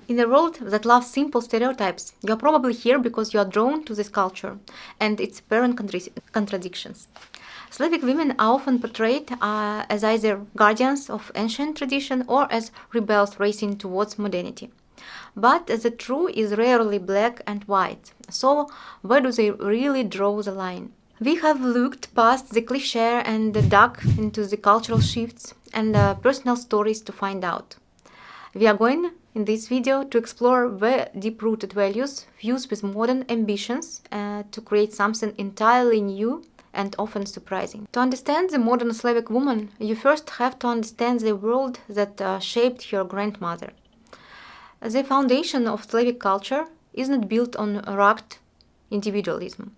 In a world that loves simple stereotypes, you are probably here because you are drawn to this culture and its apparent contradictions. Slavic women are often portrayed as either guardians of ancient tradition or as rebels racing towards modernity. But the truth is rarely black and white. So, where do they really draw the line? We have looked past the cliché and dug into the cultural shifts and personal stories to find out. We are going in this video to explore the deep-rooted values fused with modern ambitions to create something entirely new and often surprising. To understand the modern Slavic woman, you first have to understand the world that shaped her grandmother. The foundation of Slavic culture is not built on rugged individualism,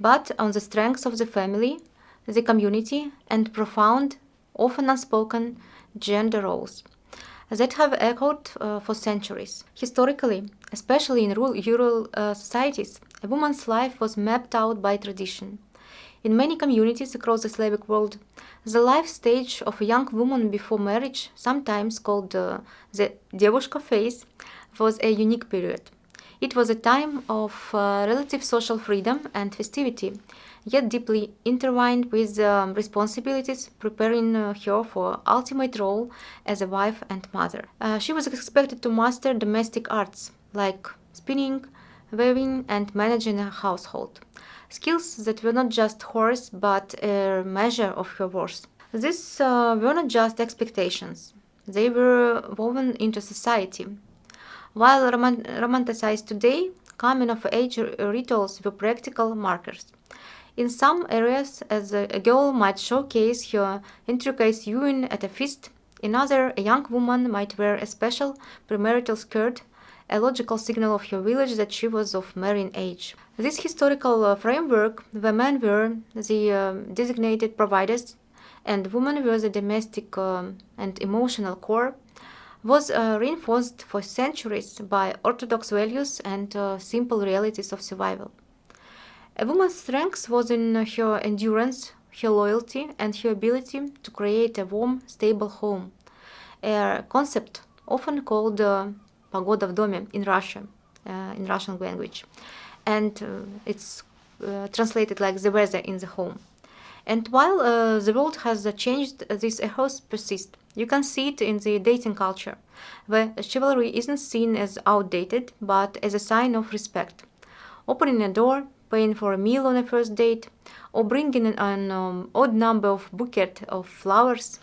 but on the strengths of the family, the community, and profound, often unspoken, gender roles that have echoed for centuries. Historically, especially in rural societies, a woman's life was mapped out by tradition. In many communities across the Slavic world, the life stage of a young woman before marriage, sometimes called the девушка phase, was a unique period. It was a time of relative social freedom and festivity, yet deeply intertwined with responsibilities, preparing her for ultimate role as a wife and mother. She was expected to master domestic arts like spinning, weaving, and managing a household. Skills that were not just hers, but a measure of her worth. These were not just expectations, they were woven into society. While romanticized today, coming-of-age rituals were practical markers. In some areas, as a girl might showcase her intricate sewing at a feast, in others, a young woman might wear a special premarital skirt, a logical signal of her village that she was of marrying age. This historical framework, where men were the designated providers and women were the domestic and emotional core, was reinforced for centuries by orthodox values and simple realities of survival. A woman's strength was in her endurance, her loyalty, and her ability to create a warm, stable home, a concept often called pagoda в доме in Russia, in Russian language, and it's translated like the weather in the home. And while the world has changed, these echoes persist. You can see it in the dating culture, where chivalry isn't seen as outdated, but as a sign of respect. Opening a door, paying for a meal on a first date, or bringing an odd number of bouquet of flowers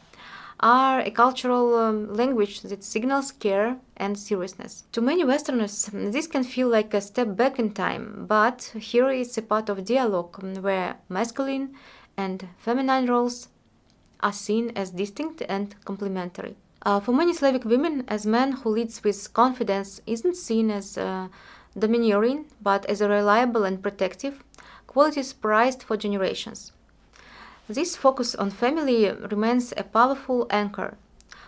are a cultural language that signals care and seriousness. To many Westerners, this can feel like a step back in time, but here is a part of dialogue where masculine and feminine roles are seen as distinct and complementary. For many Slavic women, as man who leads with confidence isn't seen as domineering, but as a reliable and protective, qualities prized for generations. This focus on family remains a powerful anchor.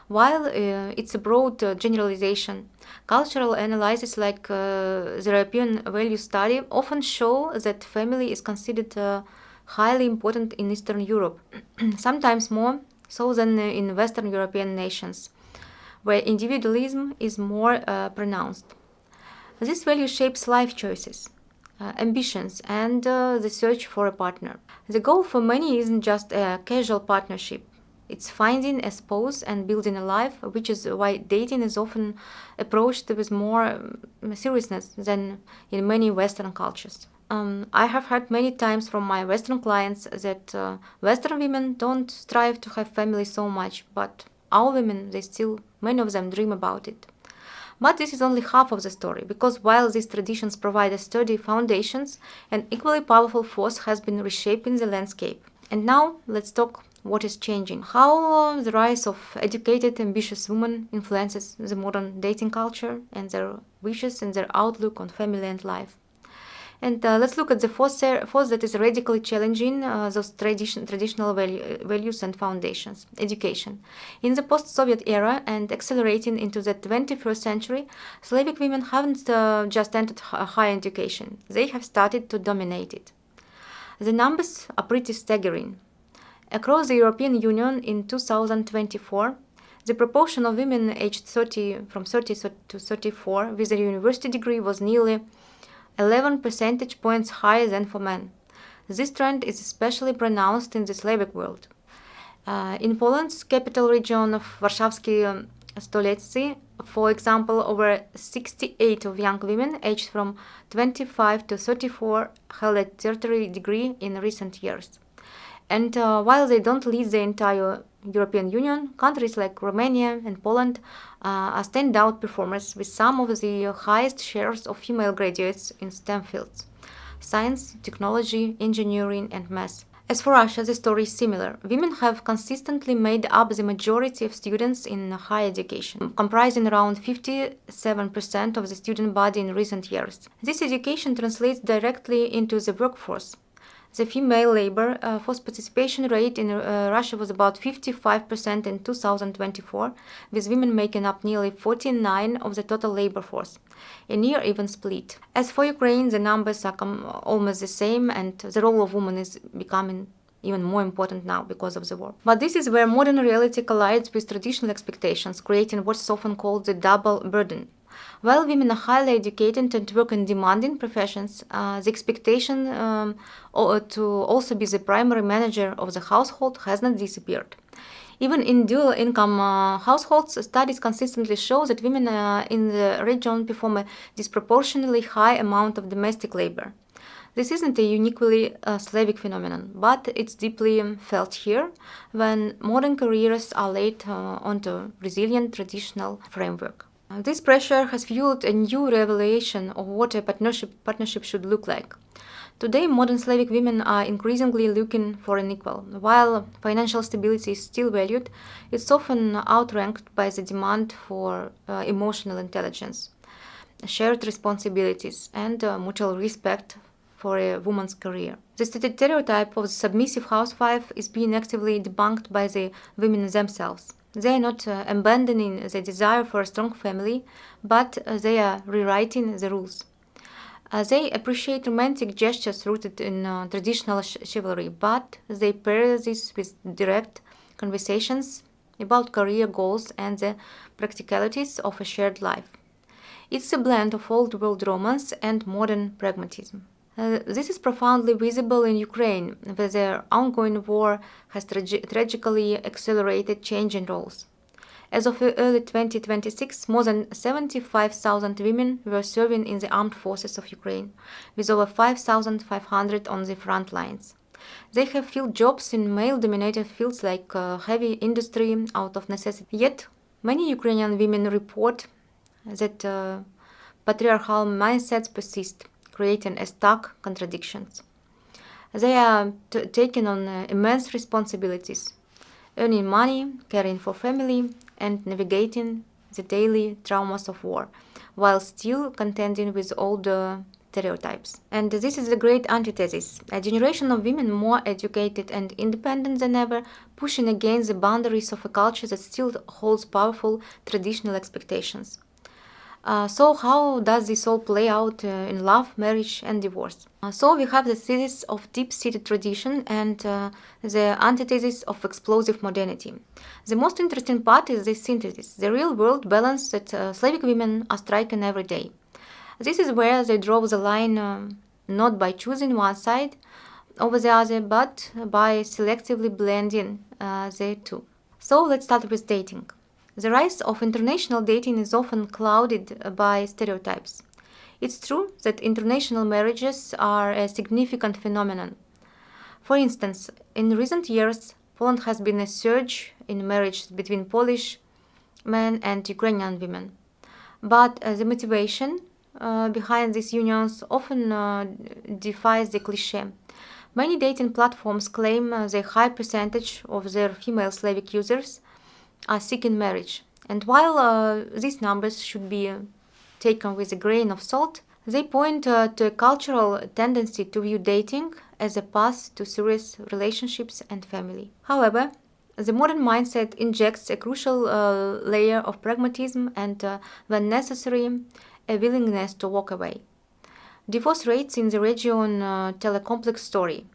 While it's a broad generalization, cultural analyses like the European value study often show that family is considered highly important in Eastern Europe, sometimes more so than in Western European nations, where individualism is more pronounced. This value shapes life choices, ambitions, and the search for a partner. The goal for many isn't just a casual partnership. It's finding a spouse and building a life, which is why dating is often approached with more seriousness than in many Western cultures. I have heard many times from my Western clients that Western women don't strive to have family so much, but our women, many of them dream about it. But this is only half of the story, because while these traditions provide a sturdy foundations, an equally powerful force has been reshaping the landscape. And now let's talk what is changing. How the rise of educated, ambitious women influences the modern dating culture and their wishes and their outlook on family and life. And let's look at the force that is radically challenging those traditional values and foundations. Education. In the post-Soviet era and accelerating into the 21st century, Slavic women haven't just entered higher education. They have started to dominate it. The numbers are pretty staggering. Across the European Union in 2024, The proportion of women aged 30 from 30 to 34 with a university degree was nearly 11 percentage points higher than for men. This trend is especially pronounced in the Slavic world. In Poland's capital region of Warszawskie Stolicy, for example, over 68 of young women aged from 25 to 34 held a tertiary degree in recent years. And while they don't lead the entire European Union, countries like Romania and Poland are standout performers with some of the highest shares of female graduates in STEM fields: science, technology, engineering, and math. As for Russia, the story is similar. Women have consistently made up the majority of students in higher education, comprising around 57% of the student body in recent years. This education translates directly into the workforce. The female labor force participation rate in Russia was about 55% in 2024, with women making up nearly 49% of the total labor force, a near even split. As for Ukraine, the numbers are almost the same, and the role of women is becoming even more important now because of the war. But this is where modern reality collides with traditional expectations, creating what's often called the double burden. While women are highly educated and work in demanding professions, the expectation to also be the primary manager of the household has not disappeared. Even in dual-income households, studies consistently show that women in the region perform a disproportionately high amount of domestic labor. This isn't a uniquely Slavic phenomenon, but it's deeply felt here when modern careers are laid onto resilient traditional framework. This pressure has fueled a new revelation of what a partnership should look like. Today, modern Slavic women are increasingly looking for an equal. While financial stability is still valued, it's often outranked by the demand for emotional intelligence, shared responsibilities, and mutual respect for a woman's career. The stereotype of the submissive housewife is being actively debunked by the women themselves. They are not abandoning the desire for a strong family, but they are rewriting the rules. They appreciate romantic gestures rooted in traditional chivalry, but they pair this with direct conversations about career goals and the practicalities of a shared life. It's a blend of old world romance and modern pragmatism. This is profoundly visible in Ukraine, where the ongoing war has tragically accelerated change in roles. As of early 2026, more than 75,000 women were serving in the armed forces of Ukraine, with over 5,500 on the front lines. They have filled jobs in male-dominated fields like heavy industry out of necessity. Yet, many Ukrainian women report that patriarchal mindsets persist, creating a stark contradictions. They are taking on immense responsibilities, earning money, caring for family, and navigating the daily traumas of war, while still contending with older stereotypes. And this is the great antithesis: a generation of women more educated and independent than ever, pushing against the boundaries of a culture that still holds powerful traditional expectations. So how does this all play out in love, marriage, and divorce? So we have the thesis of deep-seated tradition and the antithesis of explosive modernity. The most interesting part is this synthesis, the real-world balance that Slavic women are striking every day. This is where they draw the line not by choosing one side over the other, but by selectively blending the two. So let's start with dating. The rise of international dating is often clouded by stereotypes. It's true that international marriages are a significant phenomenon. For instance, in recent years, Poland has been a surge in marriages between Polish men and Ukrainian women. But the motivation behind these unions often defies the cliché. Many dating platforms claim the high percentage of their female Slavic users are seeking marriage. And while these numbers should be taken with a grain of salt, they point to a cultural tendency to view dating as a path to serious relationships and family. However, the modern mindset injects a crucial layer of pragmatism and, when necessary, a willingness to walk away. Divorce rates in the region tell a complex story.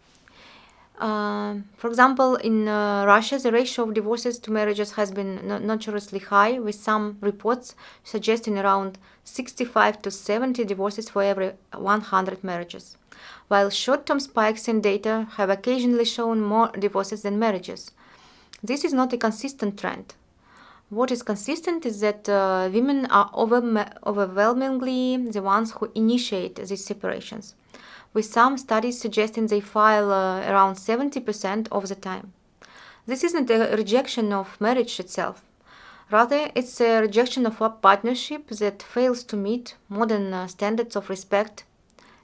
For example, in Russia, the ratio of divorces to marriages has been notoriously high, with some reports suggesting around 65 to 70 divorces for every 100 marriages, while short-term spikes in data have occasionally shown more divorces than marriages. This is not a consistent trend. What is consistent is that women are overwhelmingly the ones who initiate these separations, with some studies suggesting they file around 70% of the time. This isn't a rejection of marriage itself. Rather, it's a rejection of a partnership that fails to meet modern standards of respect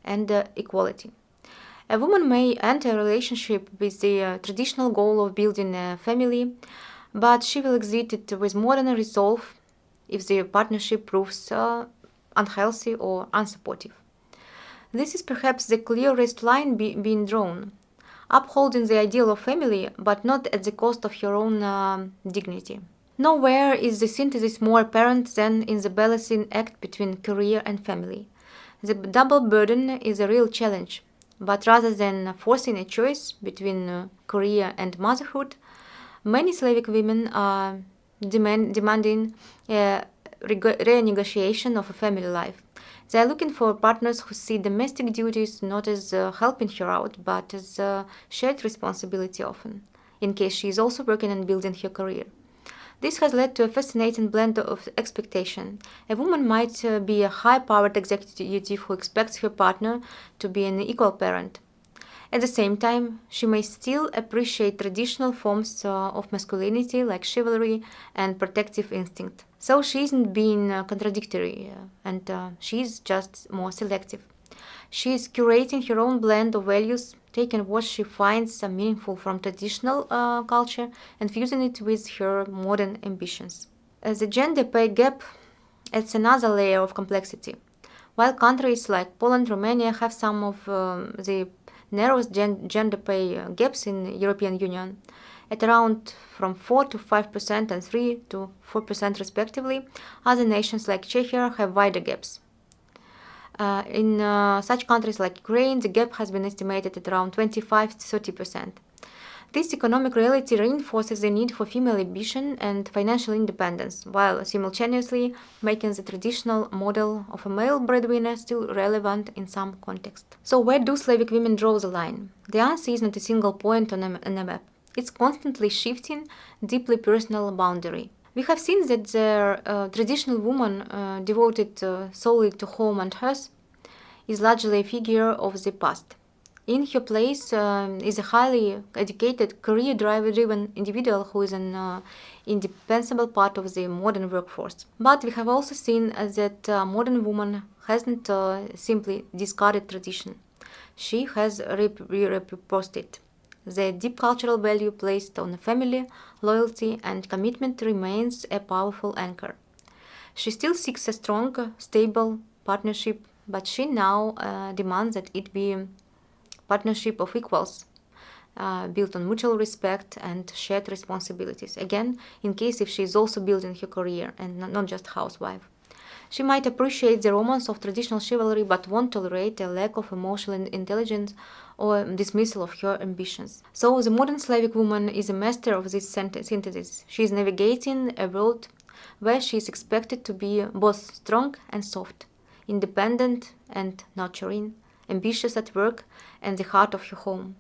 and equality. A woman may enter a relationship with the traditional goal of building a family, but she will exit it with modern resolve if the partnership proves unhealthy or unsupportive. This is perhaps the clearest line being drawn, upholding the ideal of family, but not at the cost of your own dignity. Nowhere is the synthesis more apparent than in the balancing act between career and family. The double burden is a real challenge, but rather than forcing a choice between career and motherhood, many Slavic women are demanding a renegotiation of a family life. They are looking for partners who see domestic duties not as helping her out, but as shared responsibility often, in case she is also working on building her career. This has led to a fascinating blend of expectation. A woman might be a high-powered executive who expects her partner to be an equal parent. At the same time, she may still appreciate traditional forms of masculinity like chivalry and protective instinct. So she isn't being contradictory, and she is just more selective. She is curating her own blend of values, taking what she finds meaningful from traditional culture and fusing it with her modern ambitions. The gender pay gap adds another layer of complexity. While countries like Poland, Romania have some of the narrowest gender pay gaps in European Union, at around from 4 to 5% and 3 to 4% respectively, other nations like Czechia have wider gaps. In such countries like Ukraine, the gap has been estimated at around 25 to 30%. This economic reality reinforces the need for female ambition and financial independence, while simultaneously making the traditional model of a male breadwinner still relevant in some contexts. So where do Slavic women draw the line? The answer is not a single point on a map. It's constantly shifting, deeply personal boundary. We have seen that the traditional woman devoted solely to home and hearth is largely a figure of the past. In her place is a highly educated, career-driven individual who is an indispensable part of the modern workforce. But we have also seen that modern woman hasn't simply discarded tradition. She has repurposed it. The deep cultural value placed on family, loyalty, and commitment remains a powerful anchor. She still seeks a strong, stable partnership, but she now demands that it be partnership of equals, built on mutual respect and shared responsibilities. Again, in case if she is also building her career and not just housewife. She might appreciate the romance of traditional chivalry but won't tolerate a lack of emotional intelligence or dismissal of her ambitions. So the modern Slavic woman is a master of this synthesis. She is navigating a world where she is expected to be both strong and soft, independent and nurturing, ambitious at work and the heart of her home.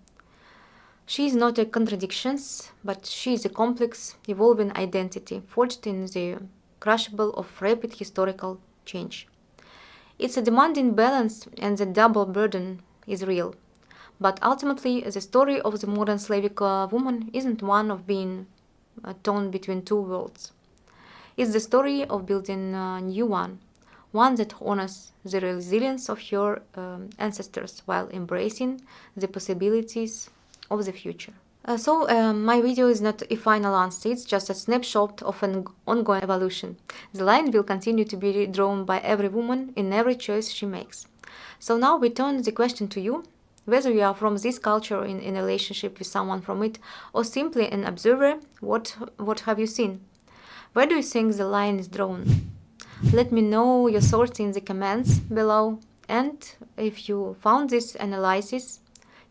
She is not a contradiction, but she is a complex, evolving identity forged in the crucible of rapid historical change. It's a demanding balance, and the double burden is real. But ultimately, the story of the modern Slavic woman isn't one of being torn between two worlds. It's the story of building a new one that honors the resilience of her ancestors while embracing the possibilities of the future. My video is not a final answer, it's just a snapshot of an ongoing evolution. The line will continue to be drawn by every woman in every choice she makes. So now we turn the question to you, whether you are from this culture in a relationship with someone from it, or simply an observer, what have you seen? Where do you think the line is drawn? Let me know your thoughts in the comments below, and if you found this analysis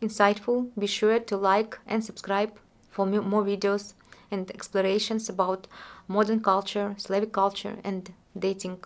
insightful. Be sure to like and subscribe for more videos and explorations about modern culture, Slavic culture, and dating.